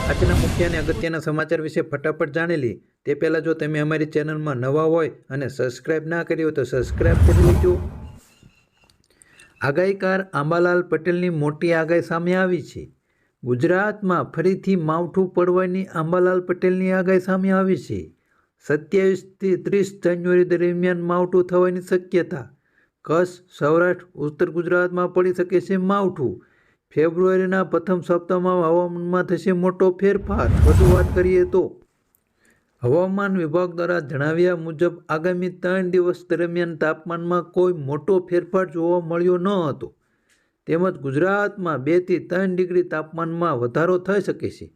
આજના મુખ્ય અને અગત્યના સમાચાર વિશે ફટાફટ જાણી લઈએ તે પહેલાં જો તમે અમારી ચેનલમાં નવા હોય અને સબસ્ક્રાઇબ ના કરી હોય તો સબસ્ક્રાઇબ કરી લેજો। આગાહીકાર આંબાલાલ પટેલની મોટી આગાહી સામે આવી છે। ગુજરાતમાં ફરીથી માવઠું પડવાની આંબાલાલ પટેલની આગાહી સામે આવી છે। 27થી 30 જાન્યુઆરી દરમિયાન માવઠું થવાની શક્યતા। કચ્છ, સૌરાષ્ટ્ર, ઉત્તર ગુજરાતમાં પડી શકે છે માવઠું। ફેબ્રુઆરીના પ્રથમ સપ્તાહમાં હવામાનમાં થશે મોટો ફેરફાર। વધુ વાત કરીએ તો હવામાન વિભાગ દ્વારા જણાવ્યા મુજબ આગામી 3 દિવસ દરમિયાન તાપમાનમાં કોઈ મોટો ફેરફાર જોવા મળ્યો ન હતો, તેમજ ગુજરાતમાં 2 થી 3 ડિગ્રી તાપમાનમાં વધારો થઈ શકે છે।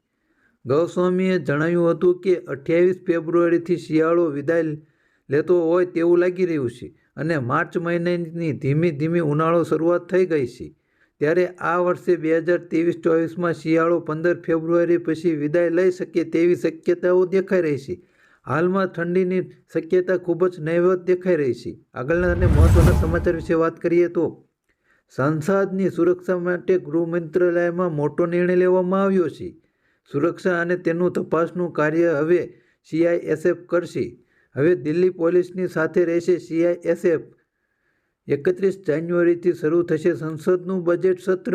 ગૌસ્વામીએ જણાવ્યું હતું કે 28 ફેબ્રુઆરીથી શિયાળો વિદાય લેતો હોય તેવું લાગી રહ્યું છે અને માર્ચ મહિનાની ધીમી ધીમી ઉનાળો શરૂઆત થઈ ગઈ છે। ત્યારે આ વર્ષે 2023-24માં શિયાળો 15 ફેબ્રુઆરી પછી વિદાય લઈ શકે તેવી શક્યતાઓ દેખાઈ રહી છે। હાલમાં ઠંડીની શક્યતા ખૂબ જ નહિવત દેખાઈ રહી છે। આગળના અને મહત્વના સમાચાર વિશે વાત કરીએ તો સંસદની સુરક્ષા માટે ગૃહ મંત્રાલયમાં મોટો નિર્ણય લેવામાં આવ્યો છે। સુરક્ષા અને તેનું તપાસનું કાર્ય હવે CISF કરશે। હવે દિલ્હી પોલીસની સાથે રહેશે CISF। 31 જાન્યુઆરીથી શરૂ થશે સંસદનું બજેટ સત્ર।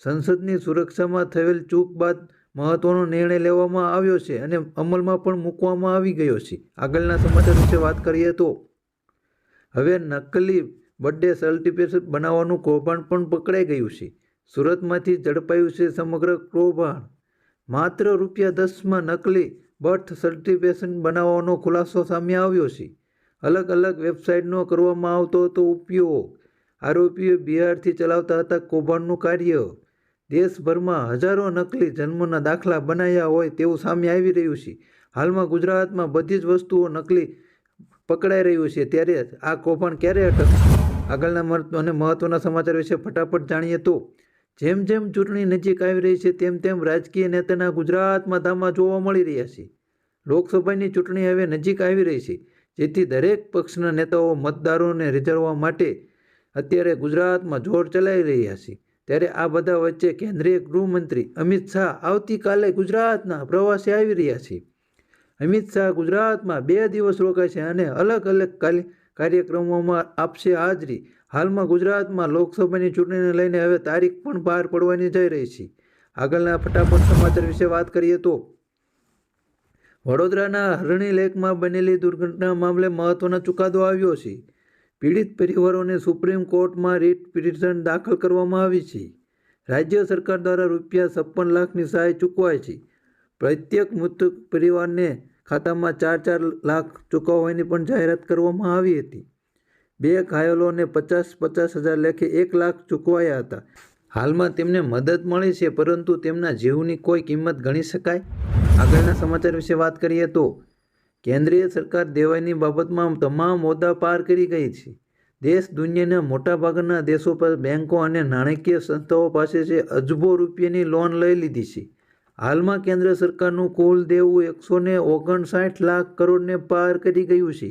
સંસદની સુરક્ષામાં થયેલ ચૂક બાદ મહત્વનો નિર્ણય લેવામાં આવ્યો છે અને અમલમાં પણ મૂકવામાં આવી ગયો છે। આગળના સમાચાર વિશે વાત કરીએ તો હવે નકલી બર્થડે સર્ટિફિકેટ બનાવવાનું કૌભાંડ પણ પકડાઈ ગયું છે। સુરતમાંથી ઝડપાયું છે સમગ્ર કૌભાંડ। માત્ર ₹10માં નકલી બર્થ સર્ટિફિકેટ બનાવવાનો ખુલાસો સામે આવ્યો છે। અલગ અલગ વેબસાઇટનો કરવામાં આવતો હતો ઉપયોગ। આરોપીઓ બિહારથી ચલાવતા હતા કૌભાંડનું કાર્ય। દેશભરમાં હજારો નકલી જન્મના દાખલા બનાવ્યા હોય તેવું સામે આવી રહ્યું છે। હાલમાં ગુજરાતમાં બધી જ વસ્તુઓ નકલી પકડાઈ રહ્યું છે, ત્યારે આ કૌભાંડ ક્યારે અટકશે? આગળના અને મહત્વના સમાચાર વિશે ફટાફટ જાણીએ તો જેમ જેમ ચૂંટણી નજીક આવી રહી છે તેમ તેમ રાજકીય નેતાના ગુજરાતમાં ધામા જોવા મળી રહ્યા છે। લોકસભાની ચૂંટણી હવે નજીક આવી રહી છે, જેથી દરેક પક્ષના નેતાઓ મતદારોને રીઝવવા માટે અત્યારે ગુજરાતમાં જોર ચલાવી રહ્યા છે। ત્યારે આ બધા વચ્ચે કેન્દ્રીય ગૃહમંત્રી અમિત શાહ આવતીકાલે ગુજરાતના પ્રવાસે આવી રહ્યા છે। અમિત શાહ ગુજરાતમાં 2 દિવસ રોકાશે અને અલગ અલગ કાર્યક્રમોમાં આપશે હાજરી। હાલમાં ગુજરાતમાં લોકસભાની ચૂંટણીને લઈને હવે તારીખ પણ બહાર પડવાની જઈ રહી છે। આગળના ફટાફટ સમાચાર વિશે વાત કરીએ તો વડોદરાના હરણી લેકમાં બનેલી દુર્ઘટના મામલે મહત્વનો ચુકાદો આવ્યો છે। પીડિત પરિવારોને સુપ્રીમ કોર્ટમાં રીટ પિટિશન દાખલ કરવામાં આવી છે। રાજ્ય સરકાર દ્વારા ₹56 લાખની સહાય ચૂકવાય છે। પ્રત્યેક મૃતક પરિવારને ખાતામાં 4-4 લાખ ચૂકવવાની પણ જાહેરાત કરવામાં આવી હતી। 2 ઘાયલોને 50,000 લેખે 1 લાખ ચૂકવાયા હતા। હાલમાં તેમને મદદ મળી છે, પરંતુ તેમના જીવની કોઈ કિંમત ગણી શકાય? આગળના સમાચાર વિશે વાત કરીએ તો કેન્દ્રીય સરકાર દેવાઈની બાબતમાં તમામ ઓદ્દા પાર કરી ગઈ છે। દેશ દુનિયાના મોટાભાગના દેશો પર બેંકો અને નાણાકીય સંસ્થાઓ પાસેથી અજબો રૂપિયાની લોન લઈ લીધી છે। હાલમાં કેન્દ્ર સરકારનું કુલ દેવું 159 લાખ કરોડને પાર કરી ગયું છે।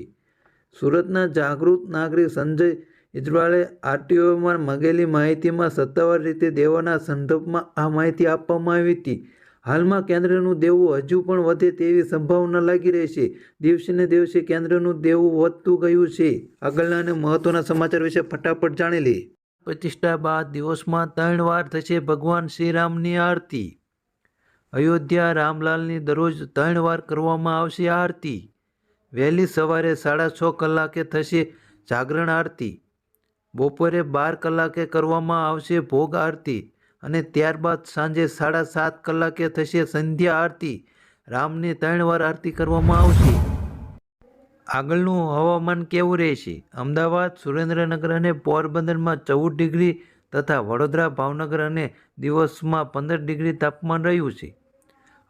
સુરતના જાગૃત નાગરિક સંજય ઇજવાળે RTOમાં માંગેલી માહિતીમાં સત્તાવાર રીતે દેવાના સંદર્ભમાં આ માહિતી આપવામાં આવી હતી। હાલમાં કેન્દ્રનું દેવું હજુ પણ વધે તેવી સંભાવના લાગી રહી છે। દિવસે ને દિવસે કેન્દ્રનું દેવું વધતું ગયું છે। આગળના અને મહત્વના સમાચાર વિશે ફટાફટ જાણી લઈએ। પ્રતિષ્ઠા બાદ દિવસમાં 3 વાર થશે ભગવાન શ્રીરામની આરતી। અયોધ્યા રામલાલની દરરોજ 3 વાર કરવામાં આવશે આરતી। વહેલી સવારે 6:30 કલાકે થશે જાગરણ આરતી, બપોરે 12 કલાકે કરવામાં આવશે ભોગ આરતી અને ત્યારબાદ સાંજે 7:30 કલાકે થશે સંધ્યા આરતી। રામની 3 વાર આરતી કરવામાં આવશે। આગળનું હવામાન કેવું રહેશે? અમદાવાદ, સુરેન્દ્રનગર અને પોરબંદરમાં 14 ડિગ્રી તથા વડોદરા, ભાવનગર અને દિવસમાં 15 ડિગ્રી તાપમાન રહ્યું છે।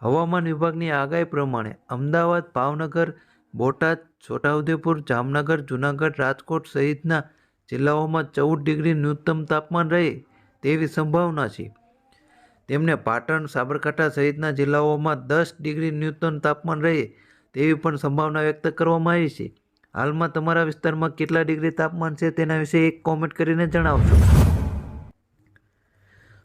હવામાન વિભાગની આગાહી પ્રમાણે અમદાવાદ, ભાવનગર, બોટાદ, છોટાઉદેપુર, જામનગર, જૂનાગઢ, રાજકોટ સહિતના જિલ્લાઓમાં 14 ડિગ્રી ન્યૂનતમ તાપમાન રહે તેવી સંભાવના છે। તેમને પાટણ, સાબરકાંઠા સહિતના જિલ્લાઓમાં 10 ડિગ્રી ન્યૂનતમ તાપમાન રહે તેવી પણ સંભાવના વ્યક્ત કરવામાં આવી છે। હાલમાં તમારા વિસ્તારમાં કેટલા ડિગ્રી તાપમાન છે તેના વિશે એક કોમેન્ટ કરીને જણાવજો।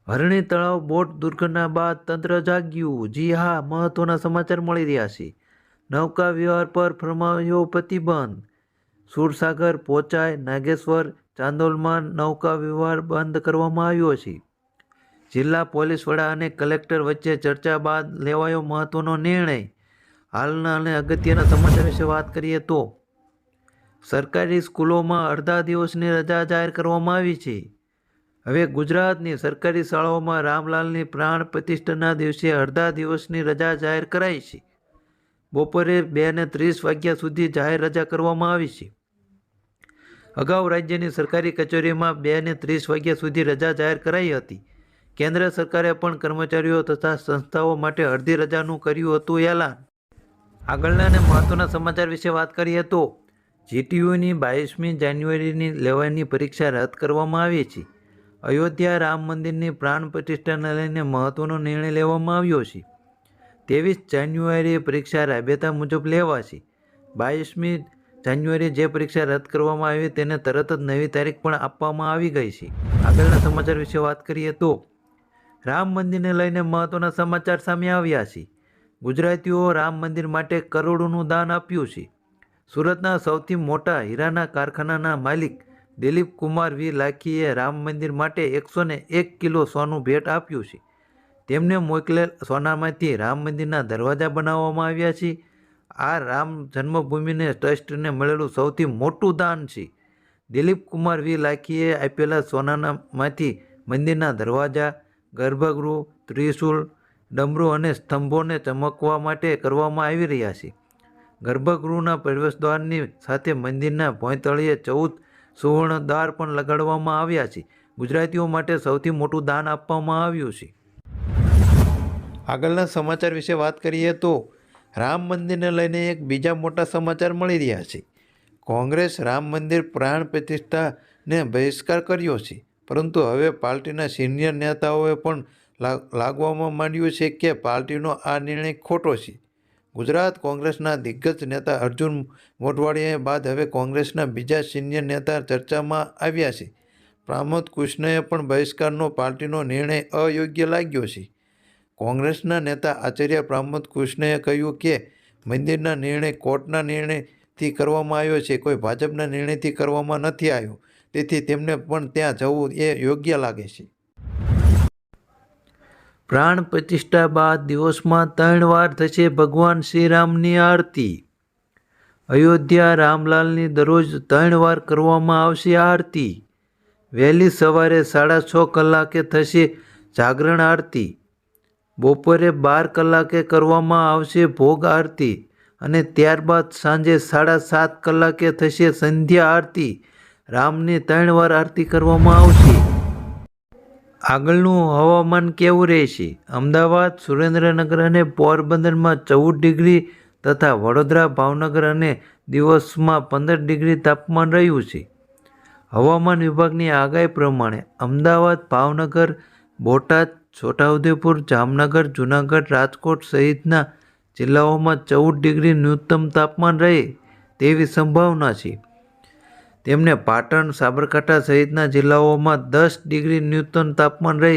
હરણી તળાવ બોટ દુર્ઘટના બાદ તંત્ર જાગ્યું. જી હા, મહત્વના સમાચાર મળી રહ્યા છે. નૌકા વ્યવહાર પર ફરમાયો પ્રતિબંધ. સુરસાગર, પોચાઈ, નાગેશ્વર, ચાંદોલમાં નૌકા વ્યવહાર બંધ કરવામાં આવ્યો છે. જિલ્લા પોલીસ વડા અને કલેક્ટર વચ્ચે ચર્ચા બાદ લેવાયો મહત્વનો નિર્ણય. હાલના અને અગત્યના સમાચાર વિશે વાત કરીએ તો સરકારી સ્કૂલોમાં અડધા દિવસની રજા જાહેર કરવામાં આવી છે. હવે ગુજરાતની સરકારી શાળાઓમાં રામલાલની પ્રાણ પ્રતિષ્ઠાના દિવસે અડધા દિવસની રજા જાહેર કરાઈ છે. બપોરે 2:30 વાગ્યા સુધી જાહેર રજા કરવામાં આવી છે. અગાઉ રાજ્યની સરકારી કચેરીઓમાં 2:30 વાગ્યા સુધી રજા જાહેર કરાઈ હતી. કેન્દ્ર સરકારે પણ કર્મચારીઓ તથા સંસ્થાઓ માટે અડધી રજાનું કર્યું હતું એલાન. આગળના અને મહત્વના સમાચાર વિશે વાત કરીએ તો જીટીયુની 22મી જાન્યુઆરીની લેવાની પરીક્ષા રદ કરવામાં આવી છે. અયોધ્યા રામ મંદિરની પ્રાણ પ્રતિષ્ઠાને લઈને મહત્વનો નિર્ણય લેવામાં આવ્યો છે. 23 જાન્યુઆરીએ પરીક્ષા રાબેતા મુજબ લેવાશે. 22મી જાન્યુઆરીએ જે પરીક્ષા રદ કરવામાં આવી તેને તરત જ નવી તારીખ પણ આપવામાં આવી ગઈ છે. આગળના સમાચાર વિશે વાત કરીએ તો રામ મંદિરને લઈને મહત્વના સમાચાર સામે આવ્યા છે. ગુજરાતીઓ રામ મંદિર માટે કરોડોનું દાન આપ્યું છે. સુરતના સૌથી મોટા હીરાના કારખાનાના માલિક દિલીપ કુમાર વી લાખીએ રામ મંદિર માટે 101 કિલો સોનું ભેટ આપ્યું છે. તેમને મોકલેલ સોનામાંથી રામ મંદિરના દરવાજા બનાવવામાં આવ્યા છે. આ રામ જન્મભૂમિને ટ્રસ્ટને મળેલું સૌથી મોટું દાન છે. દિલીપ કુમાર વી લાખીએ આપેલા સોનામાંથી મંદિરના દરવાજા, ગર્ભગૃહ, ત્રિશૂળ, ડમરૂ અને સ્તંભોને ચમકવા માટે કરવામાં આવી રહ્યા છે. ગર્ભગૃહના પ્રવેશદ્વારની સાથે મંદિરના ભોંયતળિયે 14 સુવર્ણ દ્વાર પણ લગાડવામાં આવ્યા છે. ગુજરાતીઓ માટે સૌથી મોટું દાન આપવામાં આવ્યું છે. આગળના સમાચાર વિશે વાત કરીએ તો રામ મંદિરને લઈને એક બીજા મોટા સમાચાર મળી રહ્યા છે. કોંગ્રેસ રામ મંદિર પ્રાણ પ્રતિષ્ઠાને બહિષ્કાર કર્યો છે, પરંતુ હવે પાર્ટીના સિનિયર નેતાઓએ પણ લાગવામાં માંડ્યું છે કે પાર્ટીનો આ નિર્ણય ખોટો છે. ગુજરાત કોંગ્રેસના દિગ્ગજ નેતા અર્જુન મોઢવાડિયા બાદ હવે કોંગ્રેસના બીજા સિનિયર નેતા ચર્ચામાં આવ્યા છે. પ્રમોદ કૃષ્ણએ પણ બહિષ્કારનો પાર્ટીનો નિર્ણય અયોગ્ય લાગ્યો છે. કોંગ્રેસના નેતા આચાર્ય પ્રમોદ કૃષ્ણએ કહ્યું કે મંદિરના નિર્ણય કોર્ટના નિર્ણયથી કરવામાં આવ્યો છે, કોઈ ભાજપના નિર્ણયથી કરવામાં નથી આવ્યો. તેથી તેમને પણ ત્યાં જવું એ યોગ્ય લાગે છે. પ્રાણ પ્રતિષ્ઠા બાદ દિવસમાં 3 વાર થશે ભગવાન શ્રીરામની આરતી. અયોધ્યા રામલાલની દરરોજ 3 વાર કરવામાં આવશે આરતી. વહેલી સવારે 6:30 કલાકે થશે જાગરણ આરતી. બપોરે 12 કલાકે કરવામાં આવશે ભોગ આરતી અને ત્યારબાદ સાંજે 7:30 કલાકે થશે સંધ્યા આરતી. રામની 3 વાર આરતી કરવામાં આવશે. આગળનું હવામાન કેવું રહેશે? અમદાવાદ, સુરેન્દ્રનગર અને પોરબંદરમાં 14 ડિગ્રી તથા વડોદરા, ભાવનગર અને દિવસમાં 15 ડિગ્રી તાપમાન રહ્યું છે. હવામાન વિભાગની આગાહી પ્રમાણે અમદાવાદ, ભાવનગર, બોટાદ, છોટાઉદેપુર, જામનગર, જૂનાગઢ, રાજકોટ સહિતના જિલ્લાઓમાં 14 ડિગ્રી ન્યૂનતમ તાપમાન રહે તેવી સંભાવના છે. તેમને પાટણ, સાબરકાંઠા સહિતના જિલ્લાઓમાં 10 ડિગ્રી ન્યૂનતમ તાપમાન રહે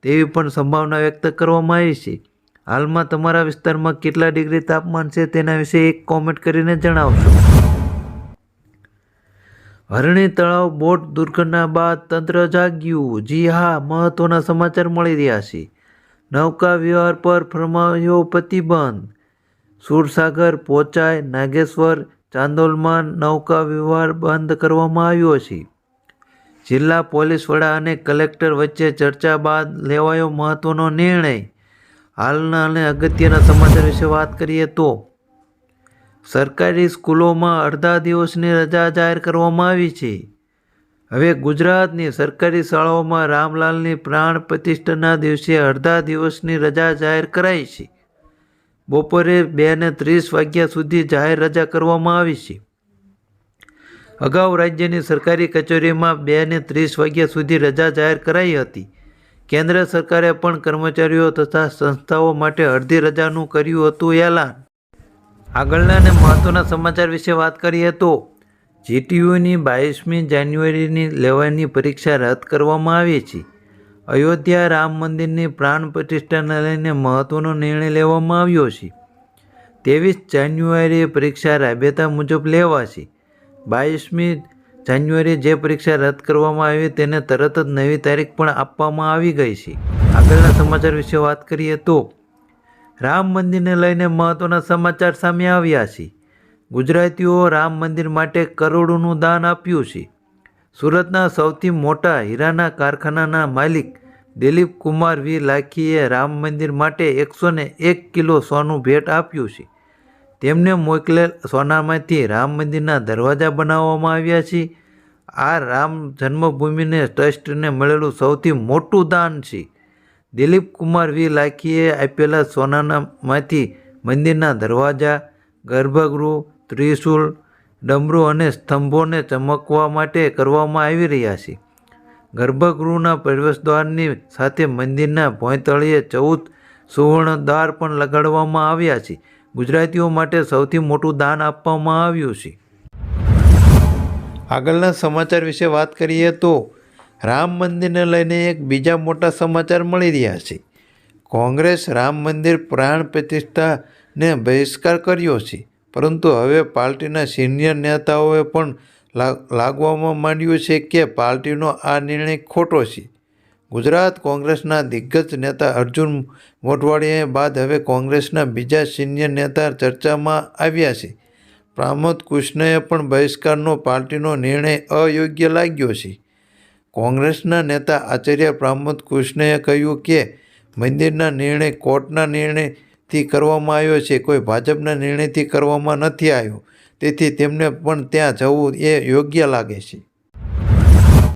તેવી પણ સંભાવના વ્યક્ત કરવામાં આવી છે. હાલમાં તમારા વિસ્તારમાં કેટલા ડિગ્રી તાપમાન છે તેના વિશે એક કોમેન્ટ કરીને જણાવશો. હરણી તળાવ બોટ દુર્ઘટના બાદ તંત્ર જાગ્યું. જી હા, મહત્વના સમાચાર મળી રહ્યા છે. નૌકા વ્યવહાર પર ફરમાયો પ્રતિબંધ. સુરસાગર, પોચાઈ, નાગેશ્વર, ચાંદોલમાં નૌકા વ્યવહાર બંધ કરવામાં આવ્યો છે. જિલ્લા પોલીસ વડા અને કલેક્ટર વચ્ચે ચર્ચા બાદ લેવાયો મહત્વનો નિર્ણય. હાલના અને અગત્યના સમાચાર વિશે વાત કરીએ તો સરકારી સ્કૂલોમાં અડધા દિવસની રજા જાહેર કરવામાં આવી છે. હવે ગુજરાતની સરકારી શાળાઓમાં રામલાલની પ્રાણ પ્રતિષ્ઠાના દિવસે અડધા દિવસની રજા જાહેર કરાઈ છે. બપોરે 2:30 વાગ્યા સુધી જાહેર રજા કરવામાં આવી છે. અગાઉ રાજ્યની સરકારી કચેરીઓમાં 2:30 વાગ્યા સુધી રજા જાહેર કરાઈ હતી. કેન્દ્ર સરકારે પણ કર્મચારીઓ તથા સંસ્થાઓ માટે અડધી રજાનું કર્યું હતું એલાન. આગળના અને મહત્વના સમાચાર વિશે વાત કરીએ તો જીટીયુની 22મી જાન્યુઆરીની લેવાની પરીક્ષા રદ કરવામાં આવી છે. અયોધ્યા રામ મંદિરની પ્રાણ પ્રતિષ્ઠાને લઈને મહત્વનો નિર્ણય લેવામાં આવ્યો છે. 23 જાન્યુઆરીએ પરીક્ષા રાબેતા મુજબ લેવાશે. 22મી જાન્યુઆરીએ જે પરીક્ષા રદ કરવામાં આવી તેને તરત જ નવી તારીખ પણ આપવામાં આવી ગઈ છે. આગળના સમાચાર વિશે વાત કરીએ તો રામ મંદિરને લઈને મહત્વના સમાચાર સામે આવ્યા છે. ગુજરાતીઓ રામ મંદિર માટે કરોડોનું દાન આપ્યું છે. સુરતના સૌથી મોટા હીરાના કારખાનાના માલિક દિલીપ કુમાર વી લાખીએ રામ મંદિર માટે 101 કિલો સોનું ભેટ આપ્યું છે. તેમને મોકલેલ સોનામાંથી રામ મંદિરના દરવાજા બનાવવામાં આવ્યા છે. આ રામ જન્મભૂમિને ટ્રસ્ટને મળેલું સૌથી મોટું દાન છે. દિલીપ કુમાર વી લાખીએ આપેલા સોનામાંથી મંદિરના દરવાજા, ગર્ભગૃહ, ત્રિશૂળ, ડમરૂ અને સ્તંભોને ચમકવા માટે કરવામાં આવી રહ્યા છે. ગર્ભગૃહના પ્રવેશદ્વારની સાથે મંદિરના ભોંયતળિયે 14 સુવર્ણ દ્વાર પણ લગાડવામાં આવ્યા છે. ગુજરાતીઓ માટે સૌથી મોટું દાન આપવામાં આવ્યું છે. આગળના સમાચાર વિશે વાત કરીએ તો રામ મંદિરને લઈને એક બીજા મોટા સમાચાર મળી રહ્યા છે. કોંગ્રેસ રામ મંદિર પ્રાણ પ્રતિષ્ઠાને બહિષ્કાર કર્યો છે, પરંતુ હવે પાર્ટીના સિનિયર નેતાઓએ પણ લાગવામાં માંડ્યું છે કે પાર્ટીનો આ નિર્ણય ખોટો છે. ગુજરાત કોંગ્રેસના દિગ્ગજ નેતા અર્જુન મોઢવાડિયા બાદ હવે કોંગ્રેસના બીજા સિનિયર નેતા ચર્ચામાં આવ્યા છે. પ્રમોદ કુશનએ પણ બહિષ્કારનો પાર્ટીનો નિર્ણય અયોગ્ય લાગ્યો છે. કોંગ્રેસના નેતા આચાર્ય પ્રમોદ કુશનએ કહ્યું કે મંદિરના નિર્ણય કોર્ટના નિર્ણયથી કરવામાં આવ્યો છે, કોઈ ભાજપના નિર્ણયથી કરવામાં નથી આવ્યો, તેથી તેમને પણ ત્યાં જવું એ યોગ્ય લાગે છે.